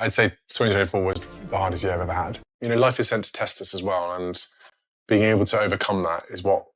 I'd say 2024 was the hardest year I've ever had. You know, life is sent to test us as well, and being able to overcome that is what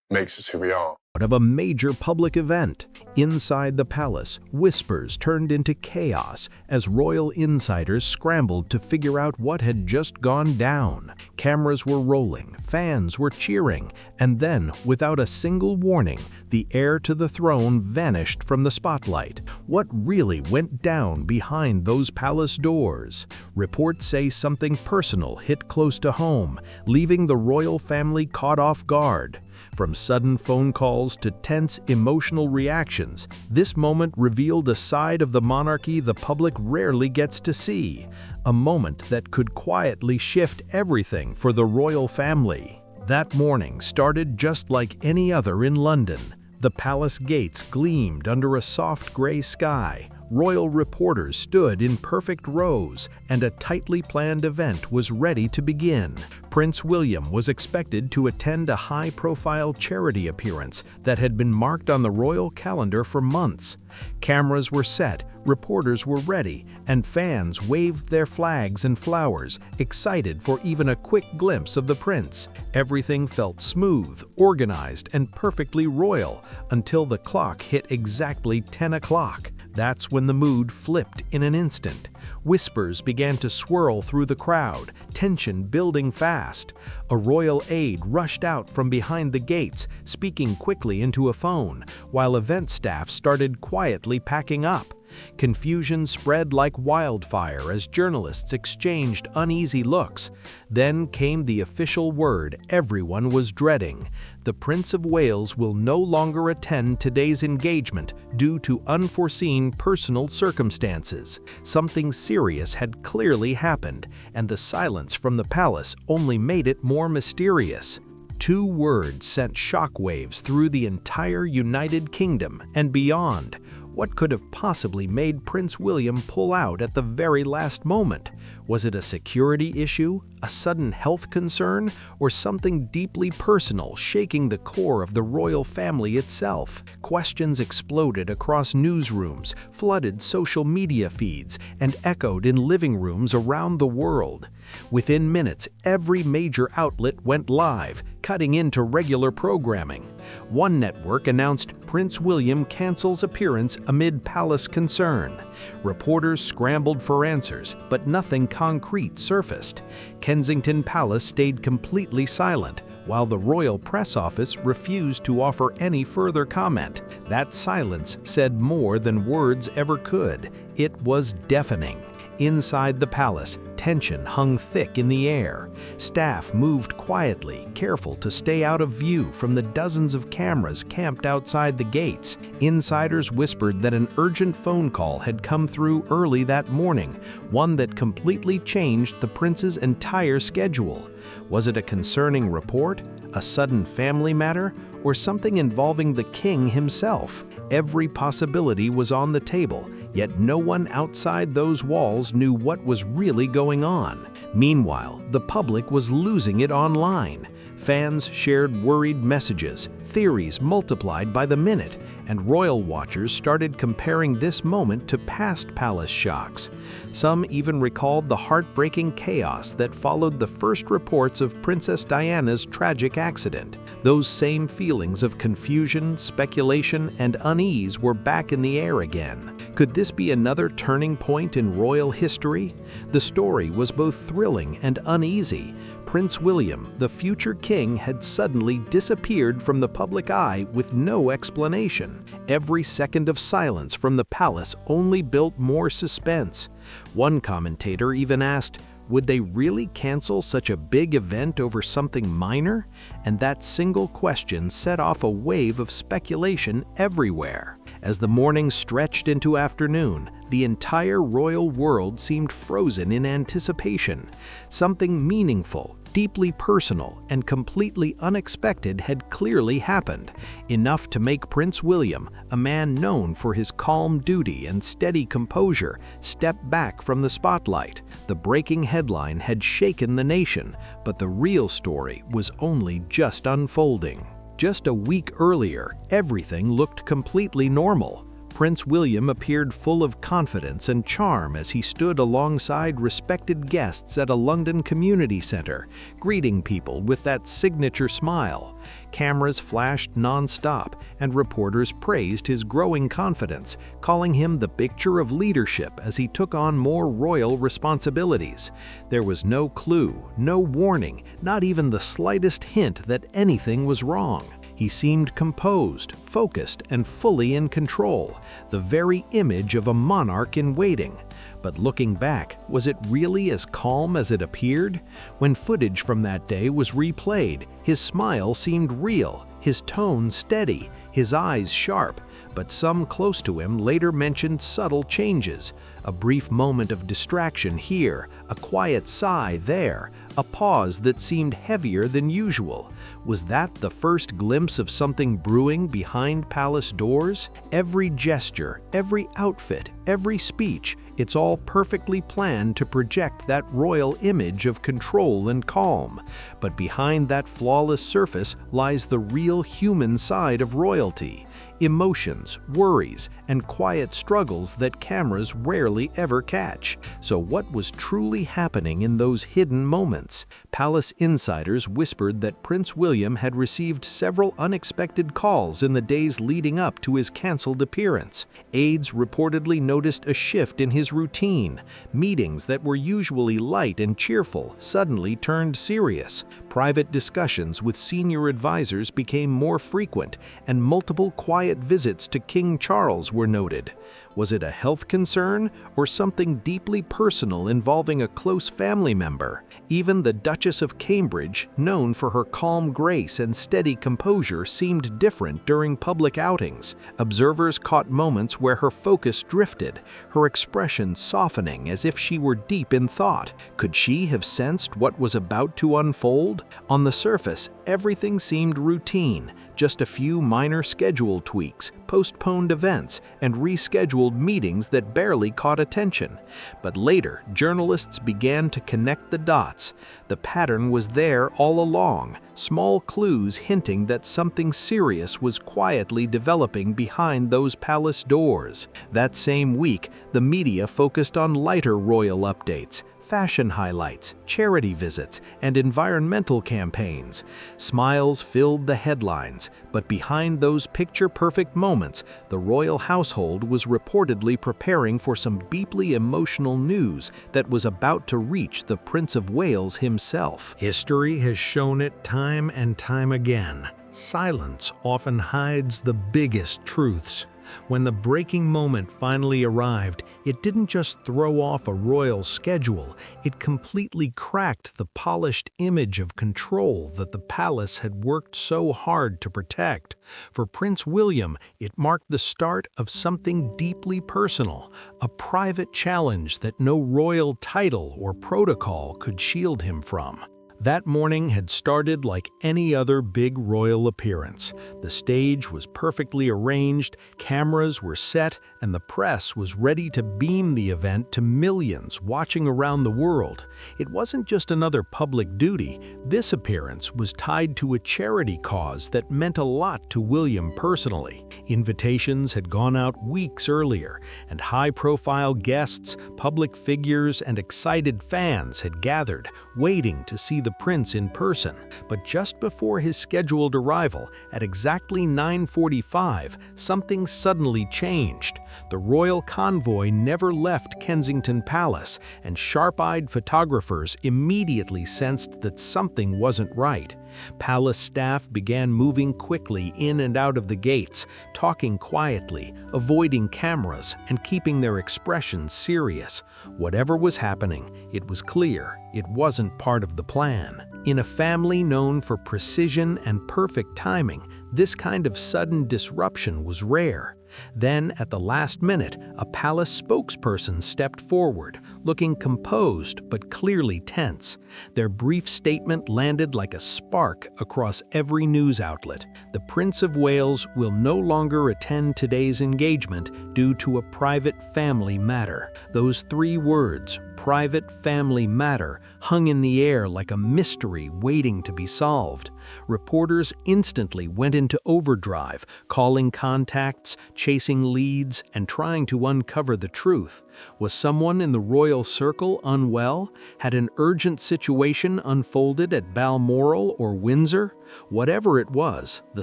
makes us who we are. Of a major public event. Inside the palace, whispers turned into chaos as royal insiders scrambled to figure out what had just gone down. Cameras were rolling, fans were cheering, and then, without a single warning, the heir to the throne vanished from the spotlight. What really went down behind those palace doors? Reports say something personal hit close to home, leaving the royal family caught off guard. From sudden phone calls to tense emotional reactions, this moment revealed a side of the monarchy the public rarely gets to see, a moment that could quietly shift everything for the royal family. That morning started just like any other in London. The palace gates gleamed under a soft gray sky. Royal reporters stood in perfect rows, and a tightly planned event was ready to begin. Prince William was expected to attend a high-profile charity appearance that had been marked on the royal calendar for months. Cameras were set, reporters were ready, and fans waved their flags and flowers, excited for even a quick glimpse of the prince. Everything felt smooth, organized, and perfectly royal until the clock hit exactly 10 o'clock. That's when the mood flipped in an instant. Whispers began to swirl through the crowd, tension building fast. A royal aide rushed out from behind the gates, speaking quickly into a phone, while event staff started quietly packing up. Confusion spread like wildfire as journalists exchanged uneasy looks. Then came the official word everyone was dreading. The Prince of Wales will no longer attend today's engagement due to unforeseen personal circumstances. Something serious had clearly happened, and the silence from the palace only made it more mysterious. Two words sent shockwaves through the entire United Kingdom and beyond. What could have possibly made Prince William pull out at the very last moment? Was it a security issue, a sudden health concern, or something deeply personal shaking the core of the royal family itself? Questions exploded across newsrooms, flooded social media feeds, and echoed in living rooms around the world. Within minutes, every major outlet went live, cutting into regular programming. One network announced Prince William cancels appearance amid palace concern. Reporters scrambled for answers, but nothing concrete surfaced. Kensington Palace stayed completely silent, while the royal press office refused to offer any further comment. That silence said more than words ever could. It was deafening. Inside the palace, tension hung thick in the air. Staff moved quietly, careful to stay out of view from the dozens of cameras camped outside the gates. Insiders whispered that an urgent phone call had come through early that morning, one that completely changed the prince's entire schedule. Was it a concerning report, a sudden family matter, or something involving the king himself? Every possibility was on the table, yet no one outside those walls knew what was really going on. Meanwhile, the public was losing it online. Fans shared worried messages, theories multiplied by the minute, and royal watchers started comparing this moment to past palace shocks. Some even recalled the heartbreaking chaos that followed the first reports of Princess Diana's tragic accident. Those same feelings of confusion, speculation, and unease were back in the air again. Could this be another turning point in royal history? The story was both thrilling and uneasy. Prince William, the future king, had suddenly disappeared from the public eye with no explanation. Every second of silence from the palace only built more suspense. One commentator even asked, would they really cancel such a big event over something minor? And that single question set off a wave of speculation everywhere. As the morning stretched into afternoon, the entire royal world seemed frozen in anticipation. Something meaningful, deeply personal, and completely unexpected had clearly happened, enough to make Prince William, a man known for his calm duty and steady composure, step back from the spotlight. The breaking headline had shaken the nation, but the real story was only just unfolding. Just a week earlier, everything looked completely normal. Prince William appeared full of confidence and charm as he stood alongside respected guests at a London community centre, greeting people with that signature smile. Cameras flashed non-stop, and reporters praised his growing confidence, calling him the picture of leadership as he took on more royal responsibilities. There was no clue, no warning, not even the slightest hint that anything was wrong. He seemed composed, focused, and fully in control, the very image of a monarch in waiting. But looking back, was it really as calm as it appeared? When footage from that day was replayed, his smile seemed real, his tone steady, his eyes sharp. But some close to him later mentioned subtle changes. A brief moment of distraction here, a quiet sigh there, a pause that seemed heavier than usual. Was that the first glimpse of something brewing behind palace doors? Every gesture, every outfit, every speech, it's all perfectly planned to project that royal image of control and calm. But behind that flawless surface lies the real human side of royalty. Emotions, worries, and quiet struggles that cameras rarely ever catch. So what was truly happening in those hidden moments? Palace insiders whispered that Prince William had received several unexpected calls in the days leading up to his cancelled appearance. Aides reportedly noticed a shift in his routine. Meetings that were usually light and cheerful suddenly turned serious. Private discussions with senior advisors became more frequent, and multiple quiet visits to King Charles were noted. Was it a health concern or something deeply personal involving a close family member? Even the Duchess of Cambridge, known for her calm grace and steady composure, seemed different during public outings. Observers caught moments where her focus drifted, her expression softening as if she were deep in thought. Could she have sensed what was about to unfold? On the surface, everything seemed routine. Just a few minor schedule tweaks, postponed events, and rescheduled meetings that barely caught attention. But later, journalists began to connect the dots. The pattern was there all along, small clues hinting that something serious was quietly developing behind those palace doors. That same week, the media focused on lighter royal updates, fashion highlights, charity visits, and environmental campaigns. Smiles filled the headlines, but behind those picture-perfect moments, the royal household was reportedly preparing for some deeply emotional news that was about to reach the Prince of Wales himself. History has shown it time and time again. Silence often hides the biggest truths. When the breaking moment finally arrived, it didn't just throw off a royal schedule, it completely cracked the polished image of control that the palace had worked so hard to protect. For Prince William, it marked the start of something deeply personal, a private challenge that no royal title or protocol could shield him from. That morning had started like any other big royal appearance. The stage was perfectly arranged, cameras were set, and the press was ready to beam the event to millions watching around the world. It wasn't just another public duty. This appearance was tied to a charity cause that meant a lot to William personally. Invitations had gone out weeks earlier, and high-profile guests, public figures, and excited fans had gathered, waiting to see the prince in person. But just before his scheduled arrival, at exactly 9:45, something suddenly changed. The royal convoy never left Kensington Palace, and sharp-eyed photographers immediately sensed that something wasn't right. Palace staff began moving quickly in and out of the gates, talking quietly, avoiding cameras, and keeping their expressions serious. Whatever was happening, it was clear it wasn't part of the plan. In a family known for precision and perfect timing, this kind of sudden disruption was rare. Then, at the last minute, a palace spokesperson stepped forward, looking composed but clearly tense. Their brief statement landed like a spark across every news outlet. The Prince of Wales will no longer attend today's engagement due to a private family matter. Those three words, private family matter hung in the air like a mystery waiting to be solved. Reporters instantly went into overdrive, calling contacts, chasing leads, and trying to uncover the truth. Was someone in the royal circle unwell? Had an urgent situation unfolded at Balmoral or Windsor? Whatever it was, the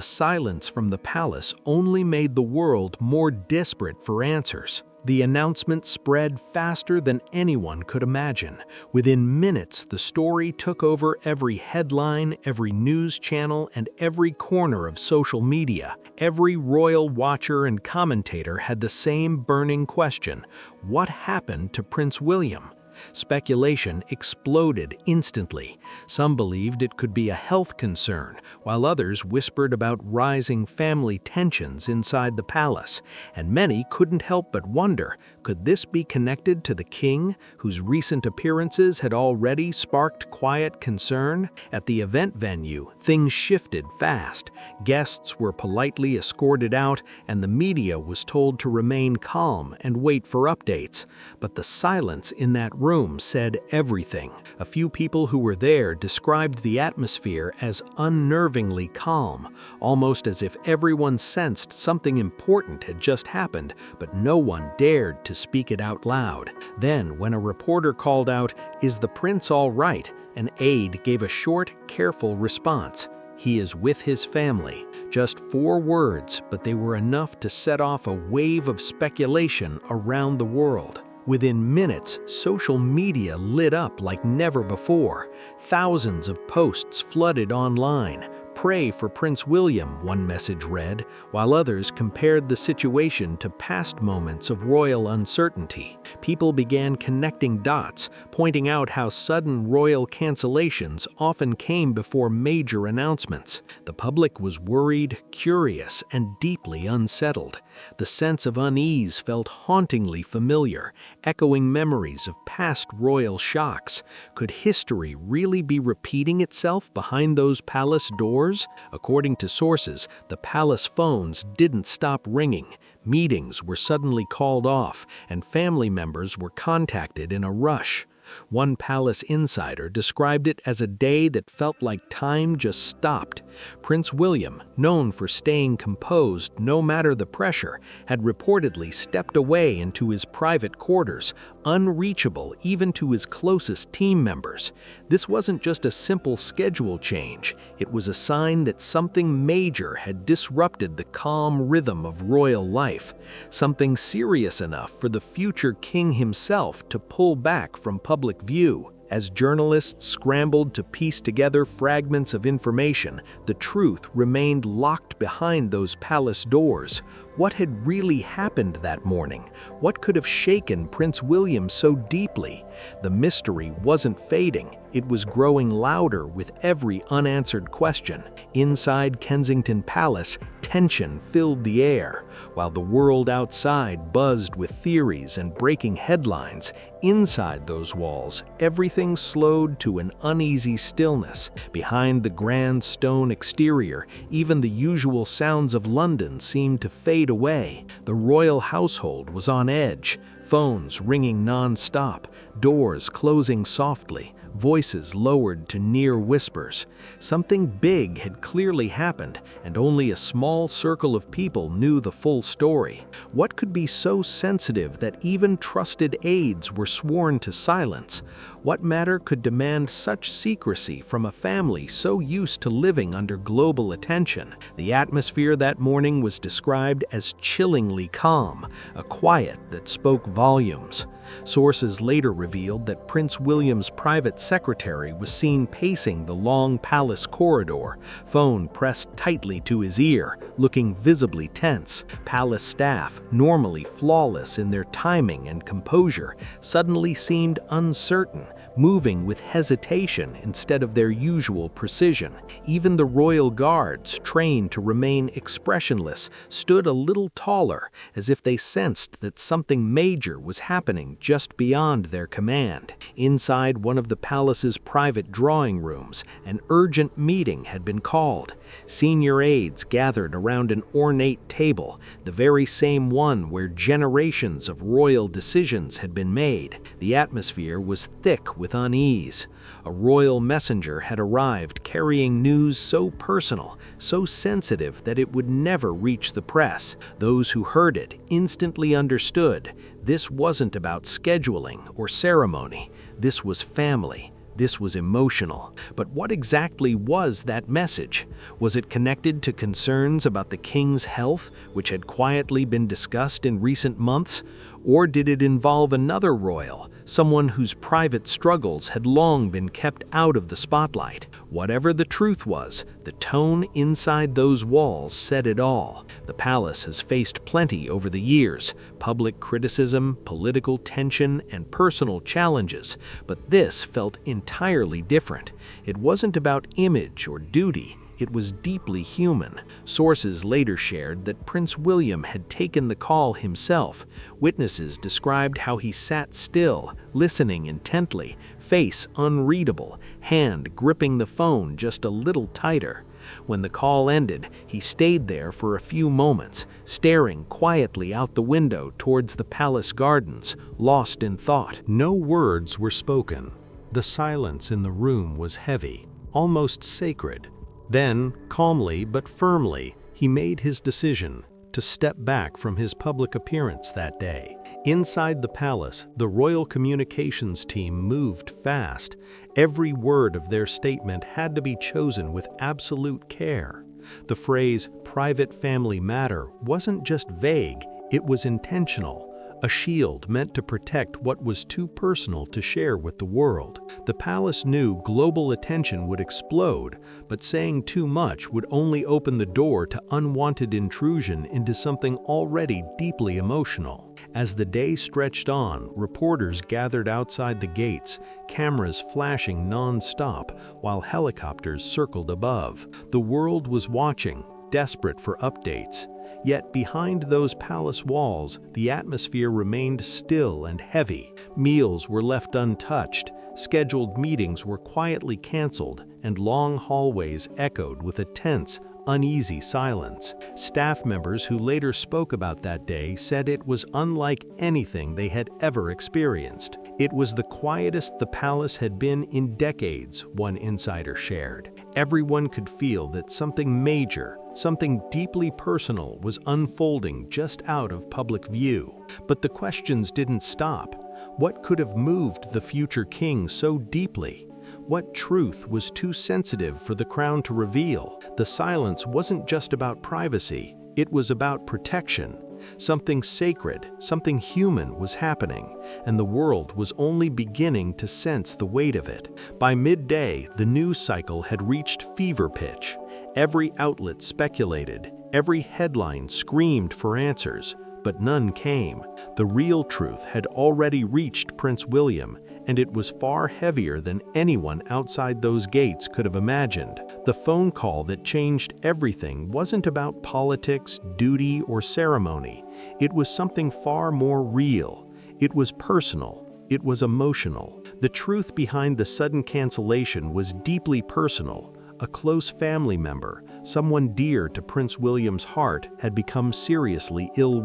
silence from the palace only made the world more desperate for answers. The announcement spread faster than anyone could imagine. Within minutes, the story took over every headline, every news channel, and every corner of social media. Every royal watcher and commentator had the same burning question: what happened to Prince William? Speculation exploded instantly. Some believed it could be a health concern, while others whispered about rising family tensions inside the palace. And many couldn't help but wonder, could this be connected to the king, whose recent appearances had already sparked quiet concern? At the event venue, things shifted fast. Guests were politely escorted out, and the media was told to remain calm and wait for updates. But the silence in that room said everything. A few people who were there described the atmosphere as unnervingly calm, almost as if everyone sensed something important had just happened, but no one dared to speak it out loud. Then, when a reporter called out, "Is the prince all right?" an aide gave a short, careful response: "He is with his family." Just 4 words, but they were enough to set off a wave of speculation around the world. Within minutes, social media lit up like never before. Thousands of posts flooded online. "Pray for Prince William," one message read, while others compared the situation to past moments of royal uncertainty. People began connecting dots, pointing out how sudden royal cancellations often came before major announcements. The public was worried, curious, and deeply unsettled. The sense of unease felt hauntingly familiar, echoing memories of past royal shocks. Could history really be repeating itself behind those palace doors? According to sources, the palace phones didn't stop ringing. Meetings were suddenly called off, and family members were contacted in a rush. One palace insider described it as a day that felt like time just stopped. Prince William, known for staying composed no matter the pressure, had reportedly stepped away into his private quarters, unreachable even to his closest team members. This wasn't just a simple schedule change. It was a sign that something major had disrupted the calm rhythm of royal life, something serious enough for the future king himself to pull back from public view. As journalists scrambled to piece together fragments of information, the truth remained locked behind those palace doors. What had really happened that morning? What could have shaken Prince William so deeply? The mystery wasn't fading. It was growing louder with every unanswered question. Inside Kensington Palace, tension filled the air. While the world outside buzzed with theories and breaking headlines, inside those walls, everything slowed to an uneasy stillness. Behind the grand stone exterior, even the usual sounds of London seemed to fade away. The royal household was on edge, phones ringing non-stop, doors closing softly, voices lowered to near whispers. Something big had clearly happened, and only a small circle of people knew the full story. What could be so sensitive that even trusted aides were sworn to silence? What matter could demand such secrecy from a family so used to living under global attention? The atmosphere that morning was described as chillingly calm, a quiet that spoke volumes. Sources later revealed that Prince William's private secretary was seen pacing the long palace corridor, phone pressed tightly to his ear, looking visibly tense. Palace staff, normally flawless in their timing and composure, suddenly seemed uncertain, moving with hesitation instead of their usual precision. Even the royal guards, trained to remain expressionless, stood a little taller, as if they sensed that something major was happening just beyond their command. Inside one of the palace's private drawing rooms, an urgent meeting had been called. Senior aides gathered around an ornate table, the very same one where generations of royal decisions had been made. The atmosphere was thick with unease. A royal messenger had arrived carrying news so personal, so sensitive that it would never reach the press. Those who heard it instantly understood this wasn't about scheduling or ceremony. This was family. This was emotional. But what exactly was that message? Was it connected to concerns about the king's health, which had quietly been discussed in recent months? Or did it involve another royal, someone whose private struggles had long been kept out of the spotlight? Whatever the truth was, the tone inside those walls said it all. The palace has faced plenty over the years: public criticism, political tension, and personal challenges. But this felt entirely different. It wasn't about image or duty. It was deeply human. Sources later shared that Prince William had taken the call himself. Witnesses described how he sat still, listening intently, face unreadable, hand gripping the phone just a little tighter. When the call ended, he stayed there for a few moments, staring quietly out the window towards the palace gardens, lost in thought. No words were spoken. The silence in the room was heavy, almost sacred. Then, calmly but firmly, he made his decision to step back from his public appearance that day. Inside the palace, the royal communications team moved fast. Every word of their statement had to be chosen with absolute care. The phrase "private family matter" wasn't just vague, it was intentional. A shield meant to protect what was too personal to share with the world. The palace knew global attention would explode, but saying too much would only open the door to unwanted intrusion into something already deeply emotional. As the day stretched on, reporters gathered outside the gates, cameras flashing non-stop while helicopters circled above. The world was watching, desperate for updates. Yet behind those palace walls, the atmosphere remained still and heavy. Meals were left untouched, scheduled meetings were quietly canceled, and long hallways echoed with a tense, uneasy silence. Staff members who later spoke about that day said it was unlike anything they had ever experienced. It was the quietest the palace had been in decades, one insider shared. Everyone could feel that something major, something deeply personal was unfolding just out of public view. But the questions didn't stop. What could have moved the future king so deeply? What truth was too sensitive for the crown to reveal? The silence wasn't just about privacy, it was about protection. Something sacred, something human was happening, and the world was only beginning to sense the weight of it. By midday, the news cycle had reached fever pitch. Every outlet speculated, every headline screamed for answers, but none came. The real truth had already reached Prince William, and it was far heavier than anyone outside those gates could have imagined. The phone call that changed everything wasn't about politics, duty, or ceremony. It was something far more real. It was personal. It was emotional. The truth behind the sudden cancellation was deeply personal. A close family member, someone dear to Prince William's heart, had become seriously ill.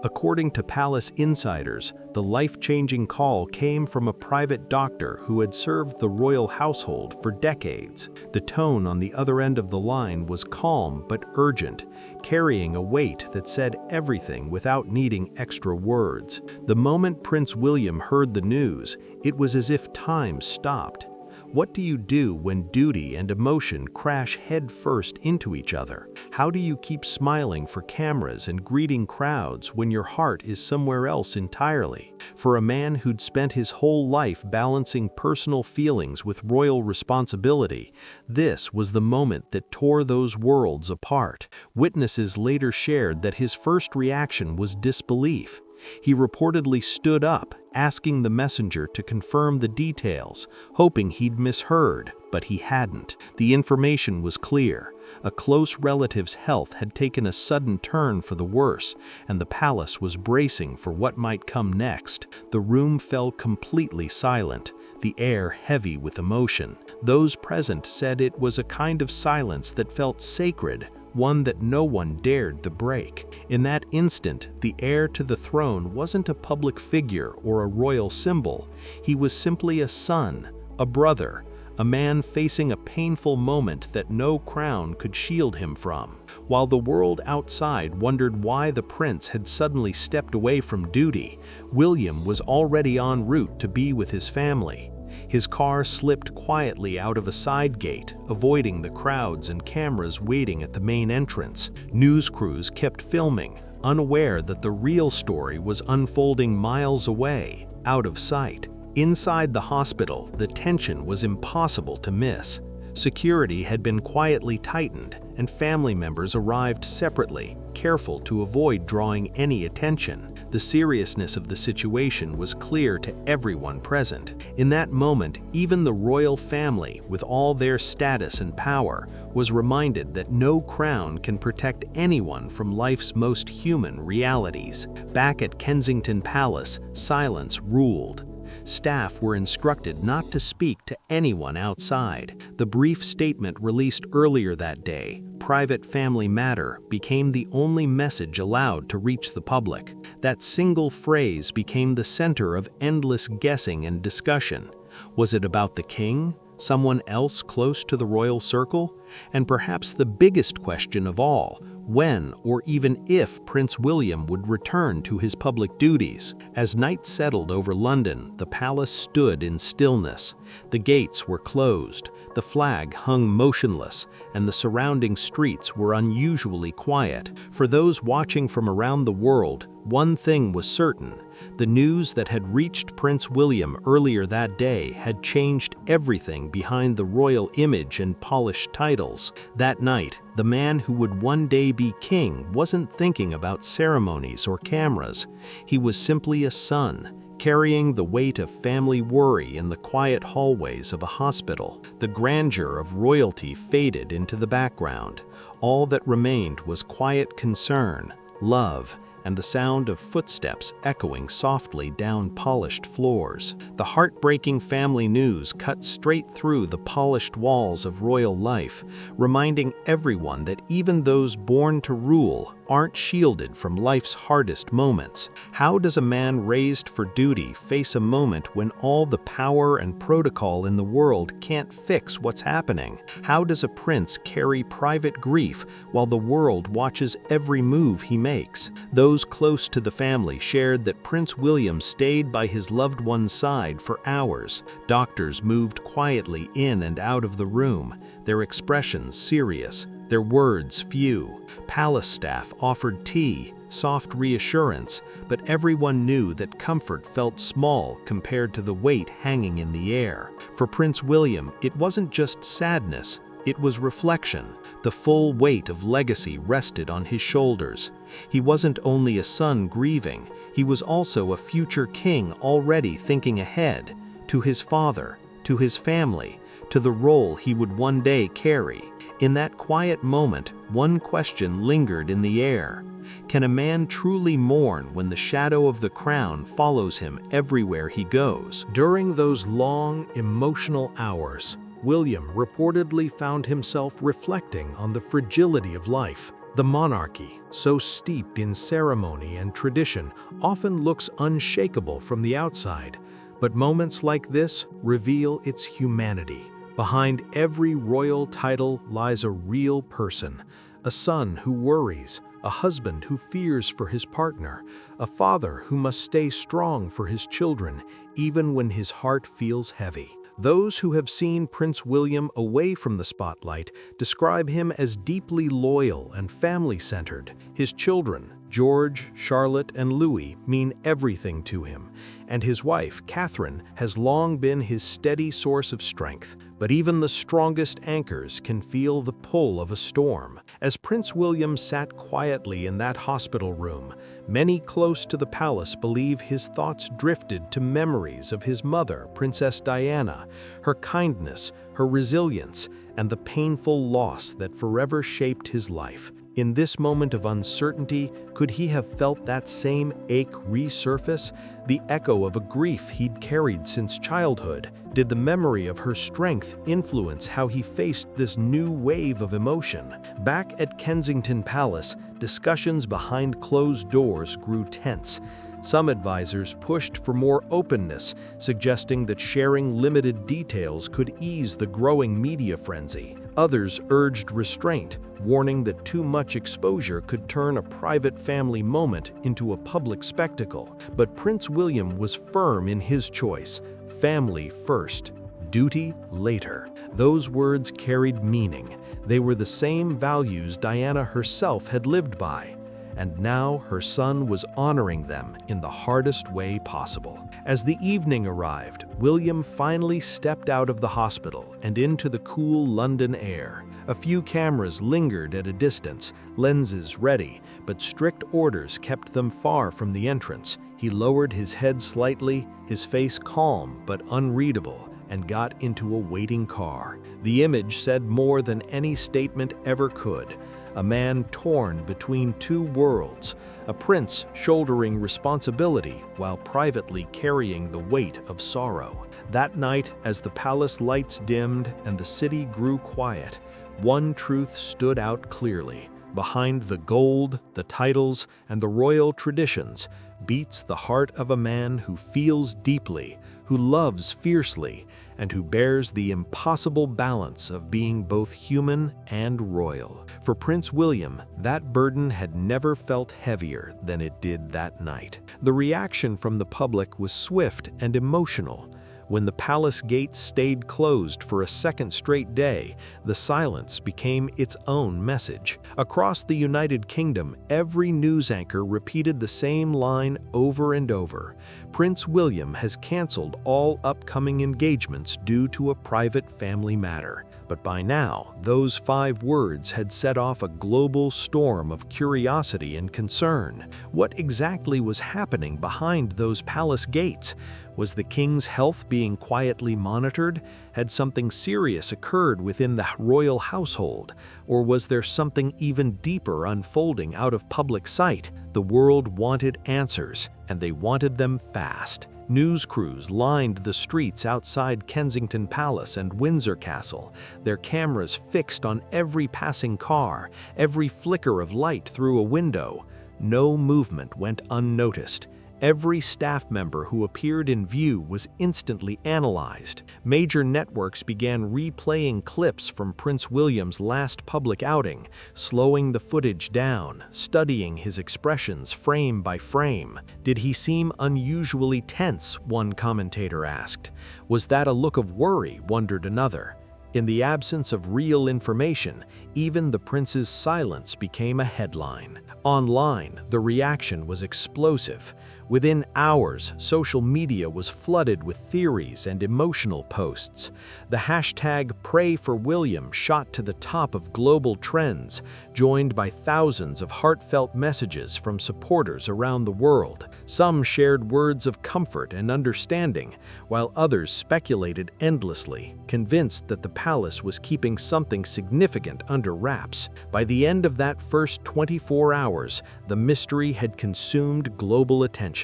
According to palace insiders, the life-changing call came from a private doctor who had served the royal household for decades. The tone on the other end of the line was calm but urgent, carrying a weight that said everything without needing extra words. The moment Prince William heard the news, it was as if time stopped. What do you do when duty and emotion crash headfirst into each other? How do you keep smiling for cameras and greeting crowds when your heart is somewhere else entirely? For a man who'd spent his whole life balancing personal feelings with royal responsibility, this was the moment that tore those worlds apart. Witnesses later shared that his first reaction was disbelief. He reportedly stood up, asking the messenger to confirm the details, hoping he'd misheard, but he hadn't. The information was clear. A close relative's health had taken a sudden turn for the worse, and the palace was bracing for what might come next. The room fell completely silent. the air heavy with emotion. Those present said it was a kind of silence that felt sacred, one that no one dared to break. In that instant, the heir to the throne wasn't a public figure or a royal symbol. He was simply a son, a brother, a man facing a painful moment that no crown could shield him from. While the world outside wondered why the prince had suddenly stepped away from duty, William was already en route to be with his family. His car slipped quietly out of a side gate, avoiding the crowds and cameras waiting at the main entrance. News crews kept filming, unaware that the real story was unfolding miles away, out of sight. Inside the hospital, the tension was impossible to miss. Security had been quietly tightened, and family members arrived separately, careful to avoid drawing any attention. The seriousness of the situation was clear to everyone present. In that moment, even the royal family, with all their status and power, was reminded that no crown can protect anyone from life's most human realities. Back at Kensington Palace, silence ruled. Staff were instructed not to speak to anyone outside. The brief statement released earlier that day, "Private family matter," became the only message allowed to reach the public. That single phrase became the center of endless guessing and discussion. Was it about the king? Someone else close to the royal circle? And perhaps the biggest question of all, when or even if Prince William would return to his public duties. As night settled over London, the palace stood in stillness. The gates were closed, the flag hung motionless, and the surrounding streets were unusually quiet. For those watching from around the world, one thing was certain. The news that had reached Prince William earlier that day had changed everything behind the royal image and polished titles. That night, the man who would one day be king wasn't thinking about ceremonies or cameras. He was simply a son, carrying the weight of family worry in the quiet hallways of a hospital. The grandeur of royalty faded into the background. All that remained was quiet concern, love, and the sound of footsteps echoing softly down polished floors. The heartbreaking family news cut straight through the polished walls of royal life, reminding everyone that even those born to rule aren't shielded from life's hardest moments. How does a man raised for duty face a moment when all the power and protocol in the world can't fix what's happening? How does a prince carry private grief while the world watches every move he makes? Those close to the family shared that Prince William stayed by his loved one's side for hours. Doctors moved quietly in and out of the room, their expressions serious, their words few. Palace staff offered tea, soft reassurance, but everyone knew that comfort felt small compared to the weight hanging in the air. For Prince William, it wasn't just sadness, it was reflection. The full weight of legacy rested on his shoulders. He wasn't only a son grieving, he was also a future king already thinking ahead, to his father, to his family, to the role he would one day carry. In that quiet moment, one question lingered in the air. Can a man truly mourn when the shadow of the crown follows him everywhere he goes? During those long, emotional hours, William reportedly found himself reflecting on the fragility of life. The monarchy, so steeped in ceremony and tradition, often looks unshakable from the outside, but moments like this reveal its humanity. Behind every royal title lies a real person, a son who worries, a husband who fears for his partner, a father who must stay strong for his children, even when his heart feels heavy. Those who have seen Prince William away from the spotlight describe him as deeply loyal and family-centered. His children, George, Charlotte, and Louis, mean everything to him, and his wife, Catherine, has long been his steady source of strength. But even the strongest anchors can feel the pull of a storm. As Prince William sat quietly in that hospital room, many close to the palace believe his thoughts drifted to memories of his mother, Princess Diana, her kindness, her resilience, and the painful loss that forever shaped his life. In this moment of uncertainty, could he have felt that same ache resurface, the echo of a grief he'd carried since childhood? Did the memory of her strength influence how he faced this new wave of emotion? Back at Kensington Palace, discussions behind closed doors grew tense. Some advisors pushed for more openness, suggesting that sharing limited details could ease the growing media frenzy. Others urged restraint, warning that too much exposure could turn a private family moment into a public spectacle. But Prince William was firm in his choice: family first, duty later. Those words carried meaning. They were the same values Diana herself had lived by. And now her son was honoring them in the hardest way possible. As the evening arrived, William finally stepped out of the hospital and into the cool London air. A few cameras lingered at a distance, lenses ready, but strict orders kept them far from the entrance. He lowered his head slightly, his face calm but unreadable, and got into a waiting car. The image said more than any statement ever could. A man torn between two worlds, a prince shouldering responsibility while privately carrying the weight of sorrow. That night, as the palace lights dimmed and the city grew quiet, one truth stood out clearly. Behind the gold, the titles, and the royal traditions beats the heart of a man who feels deeply, who loves fiercely, and who bears the impossible balance of being both human and royal. For Prince William, that burden had never felt heavier than it did that night. The reaction from the public was swift and emotional. When the palace gates stayed closed for a second straight day, the silence became its own message. Across the United Kingdom, every news anchor repeated the same line over and over: Prince William has canceled all upcoming engagements due to a private family matter. But by now, those 5 words had set off a global storm of curiosity and concern. What exactly was happening behind those palace gates? Was the king's health being quietly monitored? Had something serious occurred within the royal household? Or was there something even deeper unfolding out of public sight? The world wanted answers, and they wanted them fast. News crews lined the streets outside Kensington Palace and Windsor Castle, their cameras fixed on every passing car, every flicker of light through a window. No movement went unnoticed. Every staff member who appeared in view was instantly analyzed. Major networks began replaying clips from Prince William's last public outing, slowing the footage down, studying his expressions frame by frame. Did he seem unusually tense? One commentator asked. Was that a look of worry? Wondered another. In the absence of real information, even the prince's silence became a headline. Online, the reaction was explosive. Within hours, social media was flooded with theories and emotional posts. The hashtag #PrayForWilliam shot to the top of global trends, joined by thousands of heartfelt messages from supporters around the world. Some shared words of comfort and understanding, while others speculated endlessly, convinced that the palace was keeping something significant under wraps. By the end of that first 24 hours, the mystery had consumed global attention.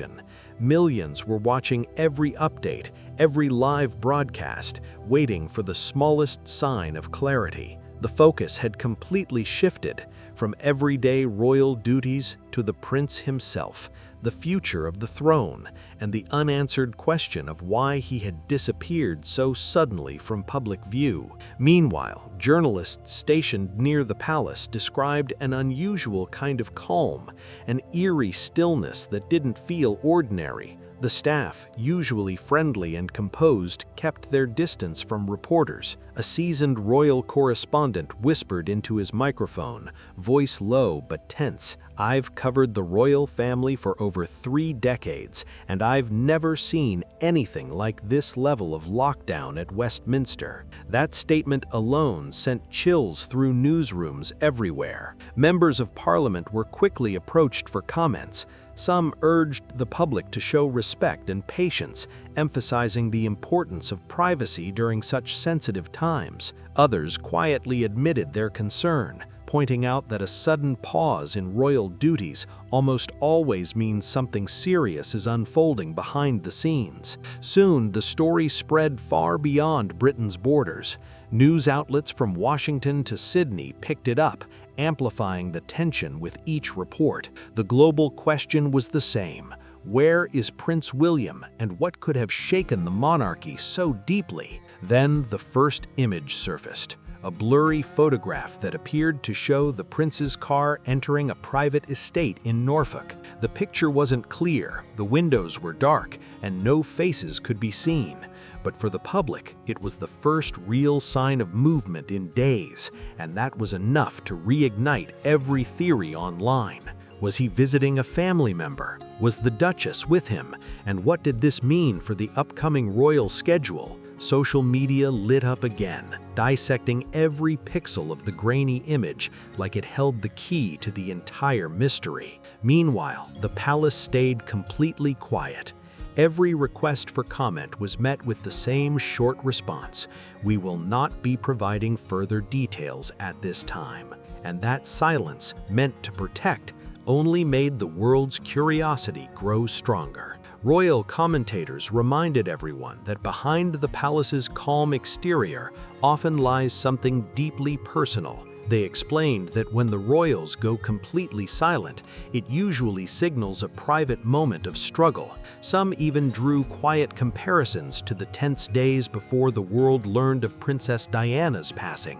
Millions were watching every update, every live broadcast, waiting for the smallest sign of clarity. The focus had completely shifted from everyday royal duties to the prince himself, the future of the throne, and the unanswered question of why he had disappeared so suddenly from public view. Meanwhile, journalists stationed near the palace described an unusual kind of calm, an eerie stillness that didn't feel ordinary. The staff, usually friendly and composed, kept their distance from reporters. A seasoned royal correspondent whispered into his microphone, voice low but tense, "I've covered the royal family for over 3 decades, and I've never seen anything like this level of lockdown at Westminster." That statement alone sent chills through newsrooms everywhere. Members of Parliament were quickly approached for comments. Some urged the public to show respect and patience, emphasizing the importance of privacy during such sensitive times. Others quietly admitted their concern, pointing out that a sudden pause in royal duties almost always means something serious is unfolding behind the scenes. Soon, the story spread far beyond Britain's borders. News outlets from Washington to Sydney picked it up, amplifying the tension with each report. The global question was the same. Where is Prince William, and what could have shaken the monarchy so deeply? Then the first image surfaced, a blurry photograph that appeared to show the prince's car entering a private estate in Norfolk. The picture wasn't clear, the windows were dark, and no faces could be seen. But for the public, it was the first real sign of movement in days, and that was enough to reignite every theory online. Was he visiting a family member? Was the Duchess with him? And what did this mean for the upcoming royal schedule? Social media lit up again, dissecting every pixel of the grainy image like it held the key to the entire mystery. Meanwhile, the palace stayed completely quiet. Every request for comment was met with the same short response: "We will not be providing further details at this time." And that silence, meant to protect, only made the world's curiosity grow stronger. Royal commentators reminded everyone that behind the palace's calm exterior often lies something deeply personal. They explained that when the royals go completely silent, it usually signals a private moment of struggle. Some even drew quiet comparisons to the tense days before the world learned of Princess Diana's passing,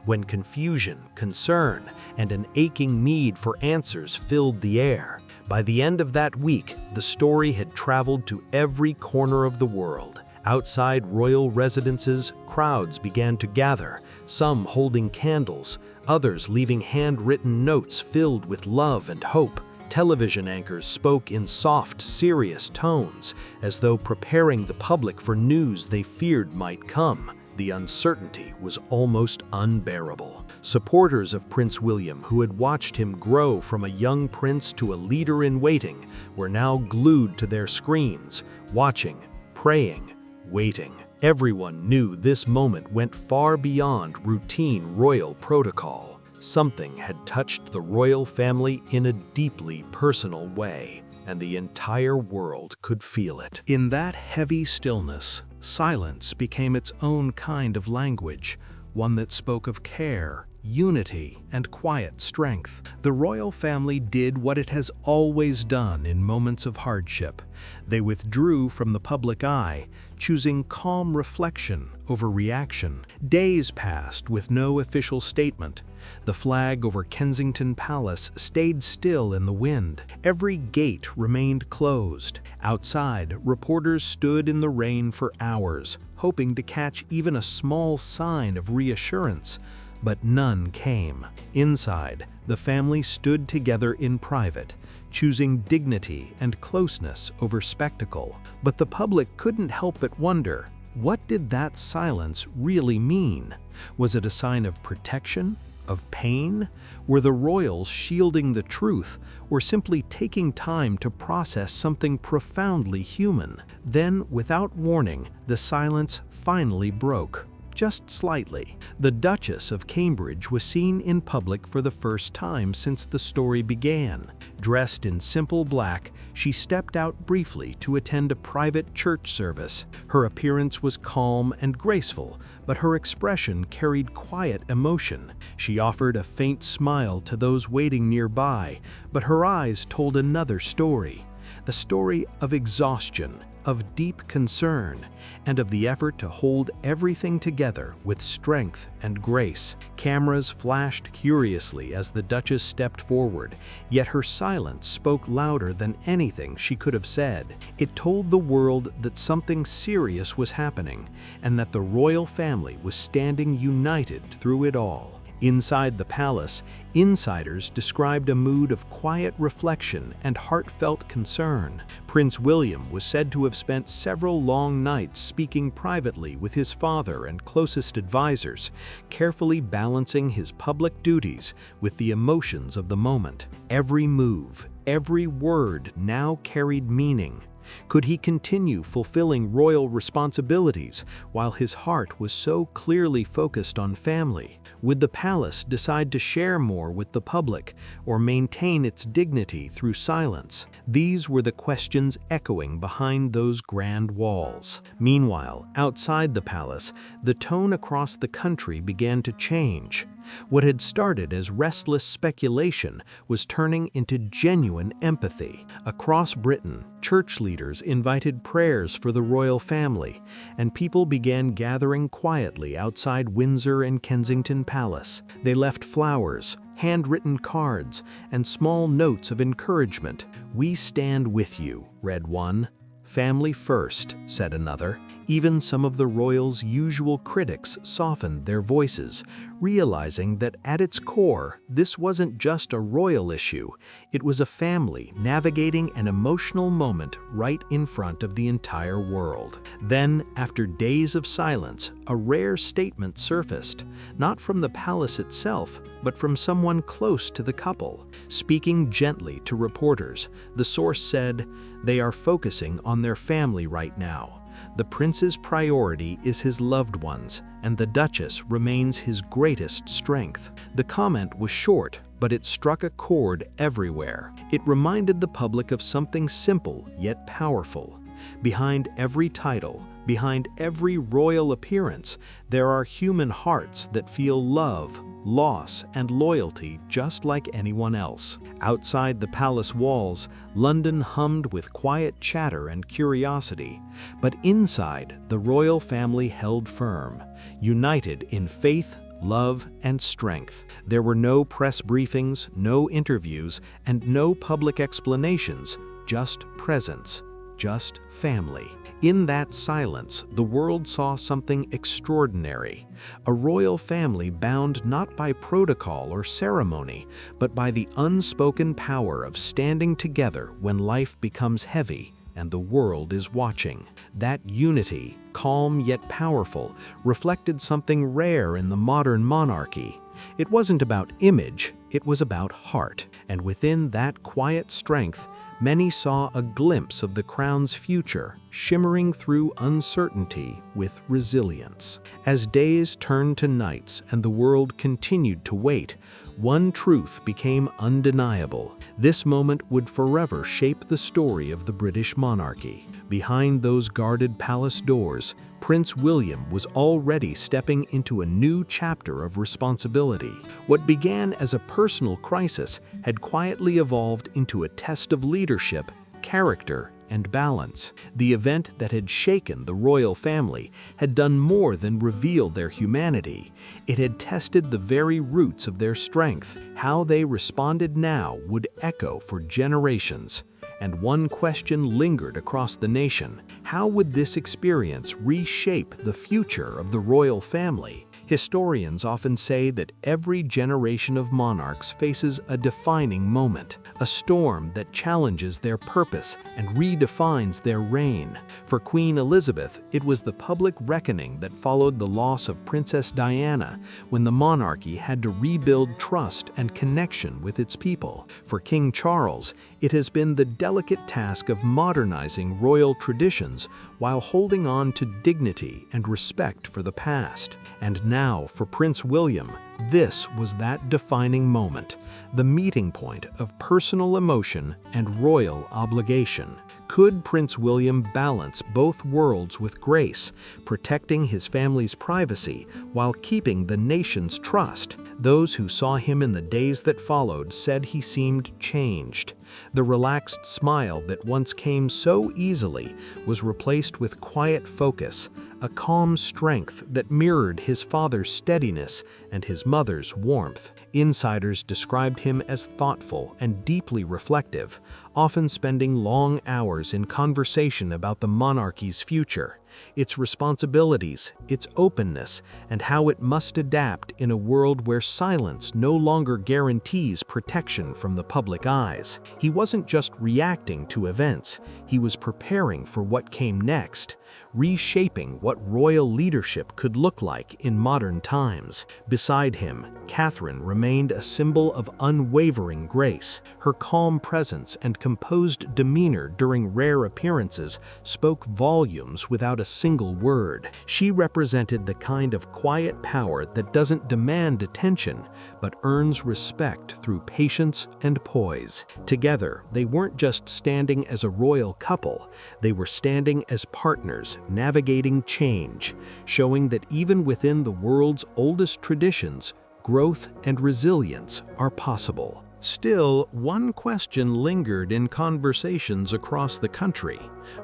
when confusion, concern, and an aching need for answers filled the air. By the end of that week, the story had traveled to every corner of the world. Outside royal residences, crowds began to gather, some holding candles, others leaving handwritten notes filled with love and hope. Television anchors spoke in soft, serious tones, as though preparing the public for news they feared might come. The uncertainty was almost unbearable. Supporters of Prince William, who had watched him grow from a young prince to a leader in waiting, were now glued to their screens, watching, praying, waiting. Everyone knew this moment went far beyond routine royal protocol. Something had touched the royal family in a deeply personal way, and the entire world could feel it. In that heavy stillness, silence became its own kind of language, one that spoke of care, unity, and quiet strength. The royal family did what it has always done in moments of hardship. They withdrew from the public eye, choosing calm reflection over reaction. Days passed with no official statement. The flag over Kensington Palace stayed still in the wind. Every gate remained closed. Outside, reporters stood in the rain for hours, hoping to catch even a small sign of reassurance. But none came. Inside, the family stood together in private, choosing dignity and closeness over spectacle. But the public couldn't help but wonder, what did that silence really mean? Was it a sign of protection? Of pain? Were the royals shielding the truth, or simply taking time to process something profoundly human? Then, without warning, the silence finally broke. Just slightly. The Duchess of Cambridge was seen in public for the first time since the story began. Dressed in simple black, she stepped out briefly to attend a private church service. Her appearance was calm and graceful, but her expression carried quiet emotion. She offered a faint smile to those waiting nearby, but her eyes told another story. The story of exhaustion, of deep concern, and of the effort to hold everything together with strength and grace. Cameras flashed curiously as the Duchess stepped forward, yet her silence spoke louder than anything she could have said. It told the world that something serious was happening, and that the royal family was standing united through it all. Inside the palace, insiders described a mood of quiet reflection and heartfelt concern. Prince William was said to have spent several long nights speaking privately with his father and closest advisors, carefully balancing his public duties with the emotions of the moment. Every move, every word now carried meaning, Could he continue fulfilling royal responsibilities while his heart was so clearly focused on family? Would the palace decide to share more with the public or maintain its dignity through silence? These were the questions echoing behind those grand walls. Meanwhile, outside the palace, the tone across the country began to change. What had started as restless speculation was turning into genuine empathy. Across Britain, church leaders invited prayers for the royal family, and people began gathering quietly outside Windsor and Kensington Palace. They left flowers, handwritten cards, and small notes of encouragement. "We stand with you," read one. "Family first," said another. Even some of the royals' usual critics softened their voices, realizing that at its core, this wasn't just a royal issue, it was a family navigating an emotional moment right in front of the entire world. Then, after days of silence, a rare statement surfaced, not from the palace itself, but from someone close to the couple. Speaking gently to reporters, the source said, "They are focusing on their family right now. The prince's priority is his loved ones, and the duchess remains his greatest strength." The comment was short, but it struck a chord everywhere. It reminded the public of something simple yet powerful. Behind every title, behind every royal appearance, there are human hearts that feel love, loss, and loyalty just like anyone else. Outside the palace walls, London hummed with quiet chatter and curiosity. But inside, the royal family held firm, united in faith, love, and strength. There were no press briefings, no interviews, and no public explanations, just presence, just family. In that silence, the world saw something extraordinary. A royal family bound not by protocol or ceremony, but by the unspoken power of standing together when life becomes heavy and the world is watching. That unity, calm yet powerful, reflected something rare in the modern monarchy. It wasn't about image, it was about heart. And within that quiet strength, many saw a glimpse of the crown's future, shimmering through uncertainty with resilience. As days turned to nights and the world continued to wait, one truth became undeniable. This moment would forever shape the story of the British monarchy. Behind those guarded palace doors, Prince William was already stepping into a new chapter of responsibility. What began as a personal crisis had quietly evolved into a test of leadership, character, and balance. The event that had shaken the royal family had done more than reveal their humanity. It had tested the very roots of their strength. How they responded now would echo for generations. And one question lingered across the nation: how would this experience reshape the future of the royal family? Historians often say that every generation of monarchs faces a defining moment, a storm that challenges their purpose and redefines their reign. For Queen Elizabeth, it was the public reckoning that followed the loss of Princess Diana, when the monarchy had to rebuild trust and connection with its people. For King Charles, it has been the delicate task of modernizing royal traditions while holding on to dignity and respect for the past. And now, for Prince William, this was that defining moment, the meeting point of personal emotion and royal obligation. Could Prince William balance both worlds with grace, protecting his family's privacy while keeping the nation's trust? Those who saw him in the days that followed said he seemed changed. The relaxed smile that once came so easily was replaced with quiet focus, a calm strength that mirrored his father's steadiness and his mother's warmth. Insiders described him as thoughtful and deeply reflective, often spending long hours in conversation about the monarchy's future, its responsibilities, its openness, and how it must adapt in a world where silence no longer guarantees protection from the public eyes. He wasn't just reacting to events, he was preparing for what came next, reshaping what royal leadership could look like in modern times. Beside him, Catherine remained a symbol of unwavering grace. Her calm presence and composed demeanor during rare appearances spoke volumes without a single word. She represented the kind of quiet power that doesn't demand attention, but earns respect through patience and poise. Together, they weren't just standing as a royal couple, they were standing as partners navigating change, showing that even within the world's oldest traditions, growth and resilience are possible. Still, one question lingered in conversations across the country.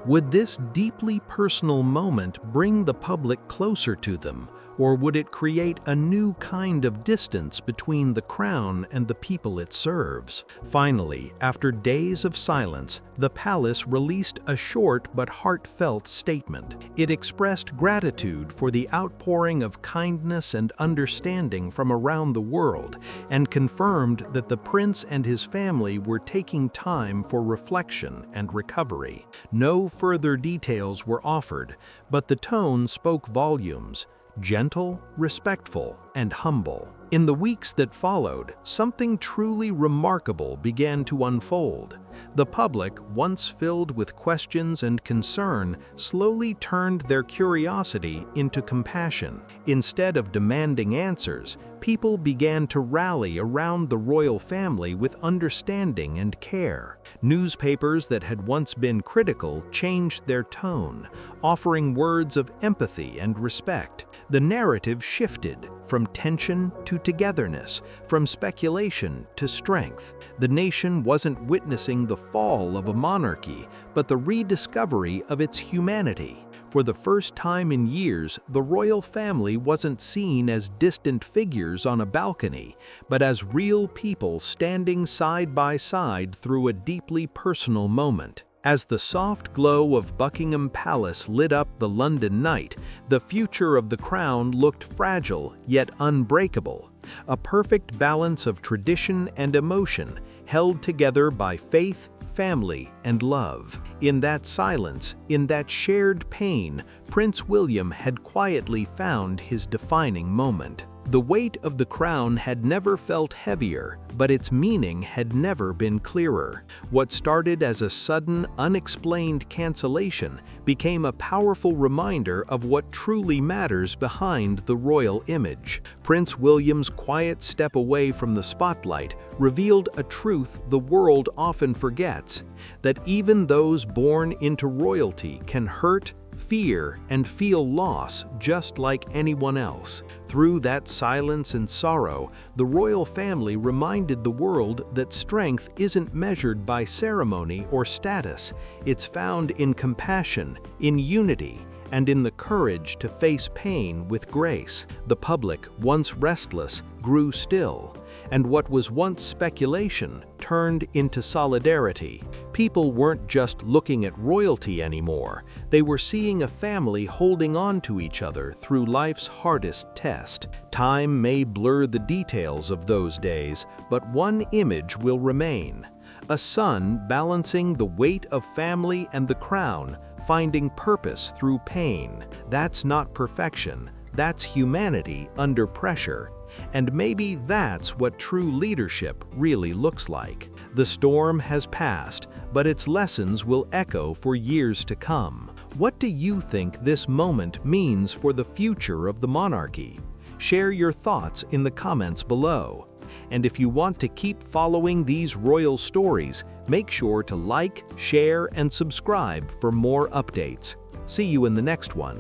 Would this deeply personal moment bring the public closer to them, or would it create a new kind of distance between the crown and the people it serves? Finally, after days of silence, the palace released a short but heartfelt statement. It expressed gratitude for the outpouring of kindness and understanding from around the world, and confirmed that the prince and his family were taking time for reflection and recovery. No further details were offered, but the tone spoke volumes. Gentle, respectful, and humble. In the weeks that followed, something truly remarkable began to unfold. The public, once filled with questions and concern, slowly turned their curiosity into compassion. Instead of demanding answers, people began to rally around the royal family with understanding and care. Newspapers that had once been critical changed their tone, offering words of empathy and respect. The narrative shifted from tension to togetherness, from speculation to strength. The nation wasn't witnessing the fall of a monarchy, but the rediscovery of its humanity. For the first time in years, the royal family wasn't seen as distant figures on a balcony, but as real people standing side by side through a deeply personal moment. As the soft glow of Buckingham Palace lit up the London night, the future of the crown looked fragile yet unbreakable, a perfect balance of tradition and emotion, held together by faith, family, and love. In that silence, in that shared pain, Prince William had quietly found his defining moment. The weight of the crown had never felt heavier, but its meaning had never been clearer. What started as a sudden, unexplained cancellation became a powerful reminder of what truly matters behind the royal image. Prince William's quiet step away from the spotlight revealed a truth the world often forgets, that even those born into royalty can hurt, fear, and feel loss just like anyone else. Through that silence and sorrow, the royal family reminded the world that strength isn't measured by ceremony or status. It's found in compassion, in unity, and in the courage to face pain with grace. The public, once restless, grew still, and what was once speculation turned into solidarity. People weren't just looking at royalty anymore, they were seeing a family holding on to each other through life's hardest test. Time may blur the details of those days, but one image will remain. A son balancing the weight of family and the crown, finding purpose through pain. That's not perfection, that's humanity under pressure. And maybe that's what true leadership really looks like. The storm has passed, but its lessons will echo for years to come. What do you think this moment means for the future of the monarchy? Share your thoughts in the comments below. And if you want to keep following these royal stories, make sure to like, share, and subscribe for more updates. See you in the next one.